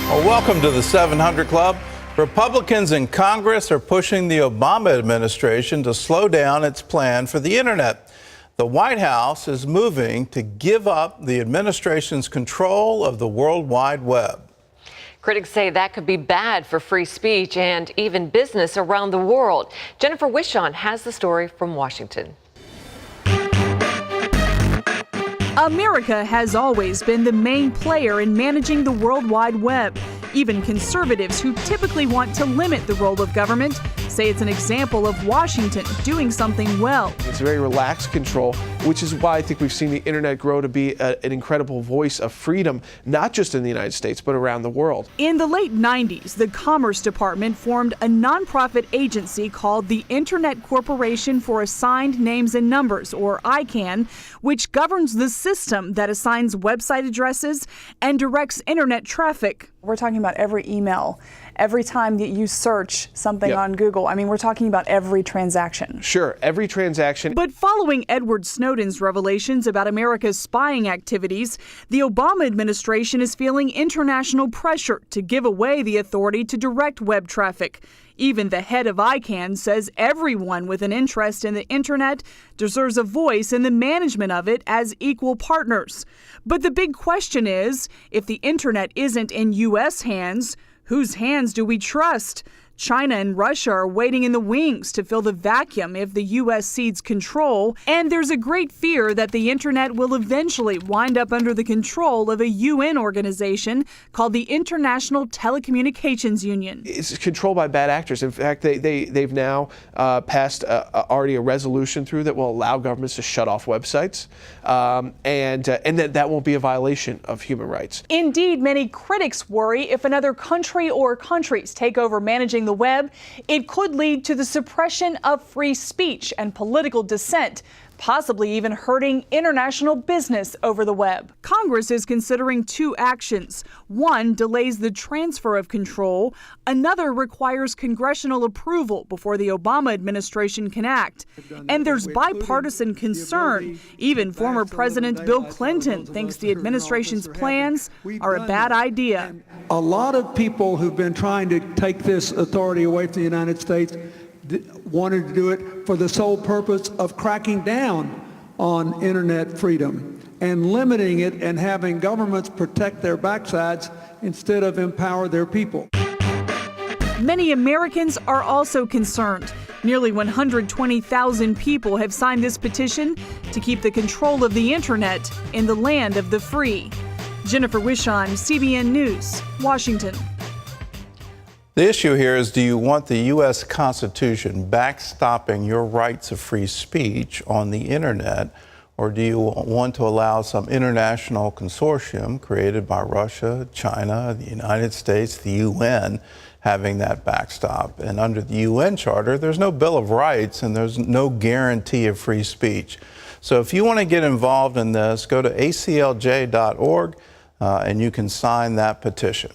Well, welcome to the 700 Club. Republicans in Congress are pushing the Obama administration to slow down its plan for the internet. The White House is moving to give up the administration's control of the World Wide Web. Critics say that could be bad for free speech and even business around the world. Jennifer Wishon has the story from Washington. America has always been the main player in managing the World Wide Web. Even conservatives who typically want to limit the role of government say it's an example of Washington doing something well. It's a very relaxed control, which is why I think we've seen the internet grow to be an incredible voice of freedom, not just in the United States, but around the world. In the late 90s, the Commerce Department formed a nonprofit agency called the Internet Corporation for Assigned Names and Numbers, or ICANN, which governs the system that assigns website addresses and directs internet traffic. We're talking about every email, every time that you search something on Google. I mean, we're talking about every transaction. Sure, every transaction. But following Edward Snowden's revelations about America's spying activities, the Obama administration is feeling international pressure to give away the authority to direct web traffic. Even the head of ICANN says everyone with an interest in the internet deserves a voice in the management of it as equal partners. But the big question is, if the internet isn't in U.S. hands, whose hands do we trust? China and Russia are waiting in the wings to fill the vacuum if the U.S. cedes control, and there's a great fear that the internet will eventually wind up under the control of a UN organization called the International Telecommunications Union. It's controlled by bad actors. In fact, they've now passed already a resolution through that will allow governments to shut off websites, and that won't be a violation of human rights. Indeed, many critics worry if another country or countries take over managing the web, it could lead to the suppression of free speech and political dissent, possibly even hurting international business over the web. Congress is considering two actions. One delays the transfer of control. Another requires congressional approval before the Obama administration can act. And there's bipartisan concern. Even former President Bill Clinton thinks the administration's plans are a bad idea. A lot of people who've been trying to take this authority away from the United States wanted to do it for the sole purpose of cracking down on internet freedom and limiting it and having governments protect their backsides instead of empower their people. Many Americans are also concerned. Nearly 120,000 people have signed this petition to keep the control of the internet in the land of the free. Jennifer Wishon, CBN News, Washington. The issue here is, do you want the U.S. Constitution backstopping your rights of free speech on the internet, or do you want to allow some international consortium created by Russia, China, the United States, the UN, having that backstop? And under the UN Charter, there's no Bill of Rights and there's no guarantee of free speech. So if you want to get involved in this, go to aclj.org and you can sign that petition.